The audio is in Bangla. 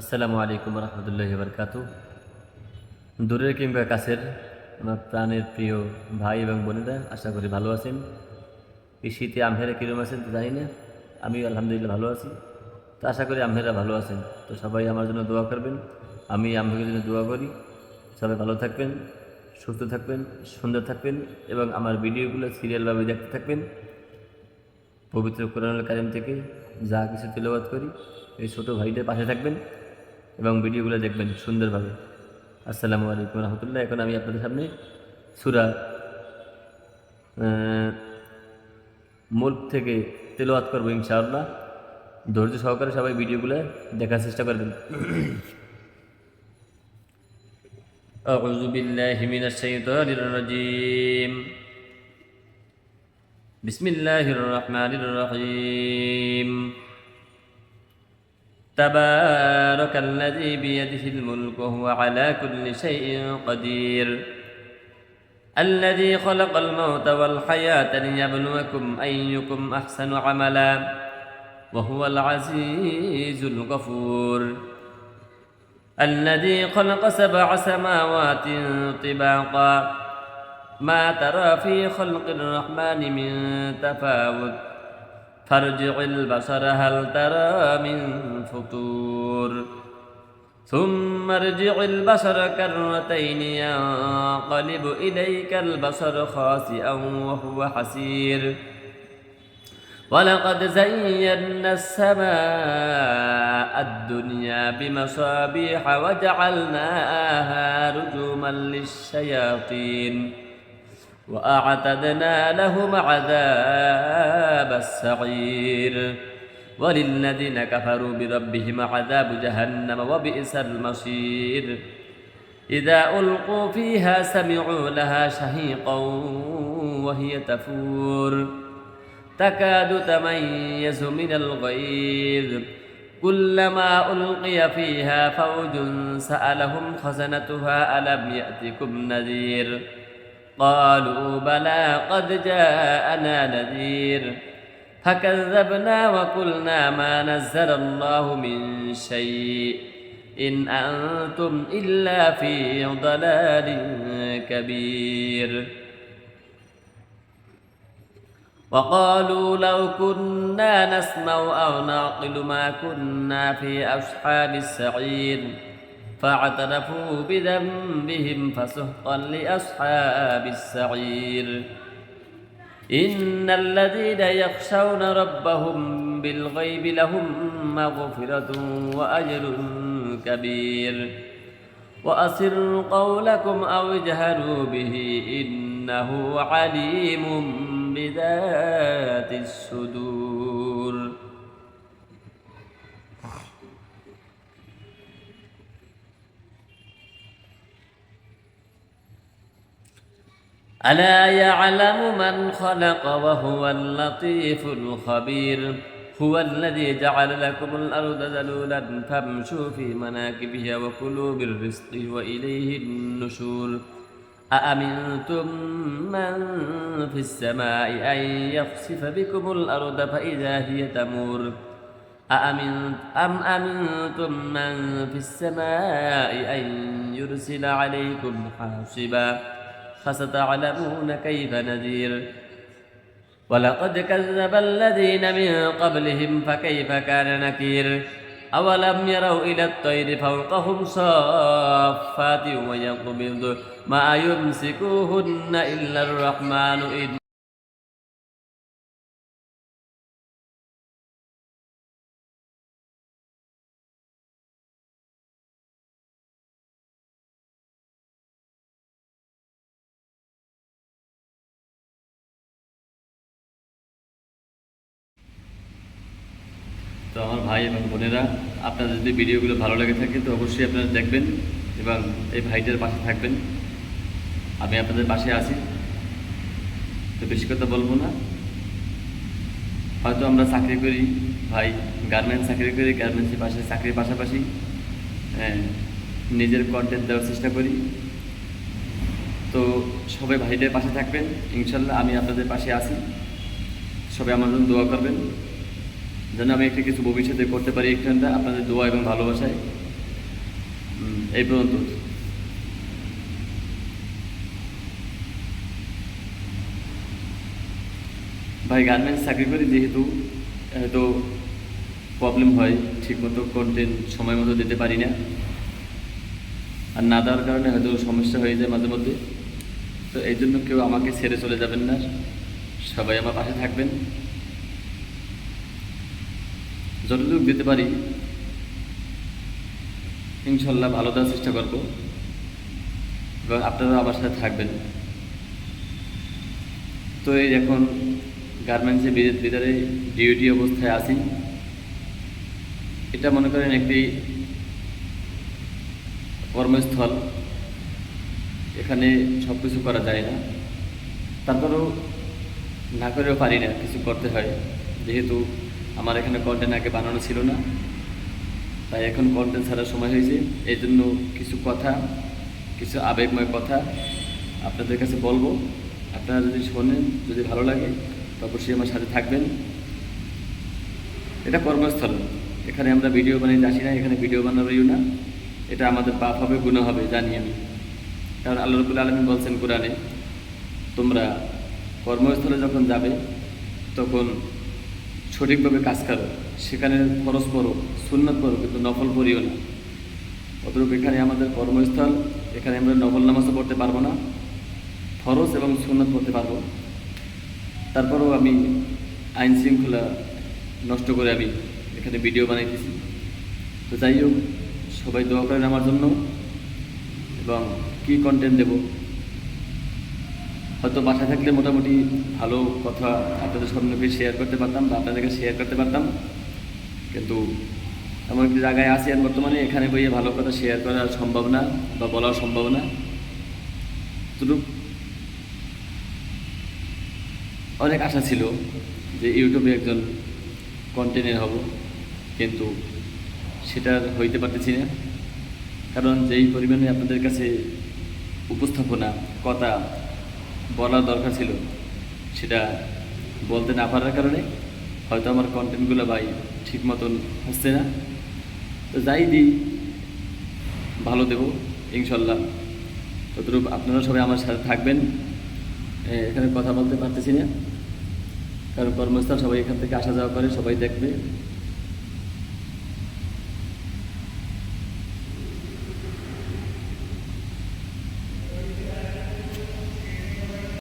আসসালামু আলাইকুম রহমতুল্লাহি বারকাতু। দূরের কিংবা কাছের আমার প্রাণের প্রিয় ভাই এবং বোনেরা, আশা করি ভালো আছেন। এই শীতে আমহেরা কীরকম আছেন তো জানি না, আমি আলহামদুলিল্লাহ ভালো আছি। তো আশা করি আমহেরা ভালো আছেন। তো সবাই আমার জন্য দোয়া করবেন, আমি আমহের জন্য দোয়া করি। সবাই ভালো থাকবেন, সুস্থ থাকবেন, সুন্দর থাকবেন এবং আমার ভিডিওগুলো সিরিয়ালভাবে দেখতে থাকবেন। পবিত্র কোরআনুল কারীম থেকে যা কিছু তেলাওয়াত করি, এই ছোটো ভাইদের পাশে থাকবেন এবং ভিডিওগুলো দেখবেন সুন্দরভাবে। আসসালামু আলাইকুম রহমতুল্লাহ। এখন আমি আপনাদের সামনে সূরা মুলক থেকে তেলাওয়াত করবো ইনশাআল্লাহ। ধৈর্য সহকারে সবাই ভিডিওগুলো দেখার চেষ্টা করবেন। আউযু বিল্লাহি মিনাশ শাইতানির রাজীম। বিসমিল্লাহির রহমানির রহিম। তাবারাকাল্লাযী বিয়াদিহিল মুলকু ওয়া হুয়া আলা কুল্লি শাইইন কাদির। الذي خلق الموت والحياة ليبلوكم أيكم أحسن عملا وهو العزيز الغفور. الذي خلق 7 سماوات طباقا ما ترى في خلق الرحمن من تفاوت فارجع البصر هل ترى من فطور ثم ارجع البصر كرتين ينقلب إليك البصر خاسئا وهو حسير. ولقد زينا السماء الدنيا بمصابيح وجعلناها رجوما للشياطين وأعتدنا لهم عذاب السعير. وللذين كفروا بربهم عذاب جهنم وبئس المصير. إذا ألقوا فيها سمعوا لها شهيقا وهي تفور تكاد تميز من الغيظ كلما ألقي فيها فوج سألهم خزنتها ألم يأتكم نذير قالوا بلى قد جاءنا نذير فكذبنا وقلنا ما نزل الله من شيء إن أنتم إلا في ضلال كبير. وقالوا لو كنا نسمع أو نعقل ما كنا في أصحاب السعير فاعترفوا بذنبهم فسحقا لأصحاب السعير. إن الذين يخشون ربهم بالغيب لهم مغفرة وأجر كبير. وأسروا قولكم أو اجهروا به إنه عليم بذات الصدور. ألا يعلم من خلق وهو اللطيف الخبير. هو الذي جعل لكم الأرض ذلولا فامشوا في مناكبها وكلوا من رزقه وإليه النشور. أأمنتم من في السماء أن يخسف بكم الأرض فإذا هي تمور أم أمنتم من في السماء أن يرسل عليكم حاصبا فستعلمون كيف نذير. ولقد كذب الذين من قبلهم فكيف كان نكير. أولم يروا إلى الطير فوقهم صافات ويقبض ما يمسكوهن إلا الرحمن তো আমার ভাই এবং বোনেরা, আপনাদের যদি ভিডিওগুলো ভালো লেগে থাকে তো অবশ্যই আপনারা দেখবেন এবং এই ভাইটার পাশে থাকবেন। আমি আপনাদের পাশে আছি, তো বেশি কথা বলবো না। হয়তো আমরা চাকরি করি, ভাই গার্মেন্টস চাকরি করি, গার্মেন্টসের পাশে চাকরির পাশাপাশি নিজের কন্টেন্ট দেওয়ার চেষ্টা করি। তো সবাই ভাইদের পাশে থাকবেন ইনশাল্লাহ, আমি আপনাদের পাশে আছি। সবাই আমার জন্য দোয়া করবেন যেন আমি একটা কিছু ভবিষ্যতে করতে পারি। এখানটা আপনাদের দোয়া এবং ভালোবাসায় এই পর্যন্ত। ভাই গার্মেন্টস চাকরি করি যেহেতু হয়তো প্রবলেম হয়, ঠিকমতো কন্টেন্ট সময় মতো দিতে পারি না, আর না দেওয়ার কারণে হয়তো সমস্যা হয়ে যায় মাঝে মধ্যে। তো এই জন্য কেউ আমাকে ছেড়ে চলে যাবেন না, সবাই আমার পাশে থাকবেন। যতটুকু দিতে পারি ইনশাল্লাহ ভালো দেওয়ার চেষ্টা করবো, এবং আপনারা আমার সাথে থাকবেন। তো এই এখন গার্মেন্টসের ভিতরে ডিউটি অবস্থায় আছি। এটা মনে করেন একটি কর্মস্থল, এখানে সব কিছু করা যায় না, তারপরেও না করেও পারি না, কিছু করতে হয়। যেহেতু আমার এখানে কন্টেন্ট আগে বানানো ছিল না, তাই এখন কন্টেন্ট ছাড়ার সময় হয়েছে। এই জন্য কিছু কথা, কিছু আবেগময় কথা আপনাদের কাছে বলবো। আপনারা যদি শোনেন, যদি ভালো লাগে তো অবশ্যই আমার সাথে থাকবেন। এটা কর্মস্থল, এখানে আমরা ভিডিও বানিয়ে আসি না, এখানে ভিডিও বানাবেও না। এটা আমাদের পাপ হবে, গুনাহ হবে, জানি আমি। কারণ আল্লাহ রাব্বুল আলামিন বলছেন কোরআনে, তোমরা কর্মস্থলে যখন যাবে তখন সঠিকভাবে কাজ করো, সেখানে ফরজ পড়ো, সুন্নত পড়ো, কিন্তু নফল পড়িও না। অতএব এখানে আমাদের কর্মস্থল, এখানে আমরা নফল নামাজও পড়তে পারবো না, ফরজ এবং সুন্নত পড়তে পারবো। তারপরেও আমি আইন শৃঙ্খলা নষ্ট করে আমি এখানে ভিডিও বানাইতেছি। তো যাই হোক, সবাই দোয়া করেন আমার জন্য। এবং কী কন্টেন্ট দেব, হয়তো বাসায় থাকলে মোটামুটি ভালো কথা আপনাদের সামনে শেয়ার করতে পারতাম বা আপনাদেরকে শেয়ার করতে পারতাম, কিন্তু এমন একটি জায়গায় আছি আর বর্তমানে, এখানে বইয়ে ভালো কথা শেয়ার করা সম্ভব না বা বলা সম্ভব না। শুধু অনেক আশা ছিল যে ইউটিউবে একজন কন্টেন্টের হব, কিন্তু সেটা হইতে পারতেছি না। কারণ যেই পরিমাণে আপনাদের কাছে উপস্থাপনা কথা বলার দরকার ছিল, সেটা বলতে না পারার কারণে হয়তো আমার কন্টেন্টগুলো ভাই ঠিক মতন হচ্ছে না। তো যাই দিই ভালো দেবো ইনশাল্লাহ। ততটুকু আপনারা সবাই আমার সাথে থাকবেন। এখানে কথা বলতে পারতেছি না, কারণ কর্মস্থল, সবাই এখান থেকে আসা যাওয়া করে, সবাই দেখবে।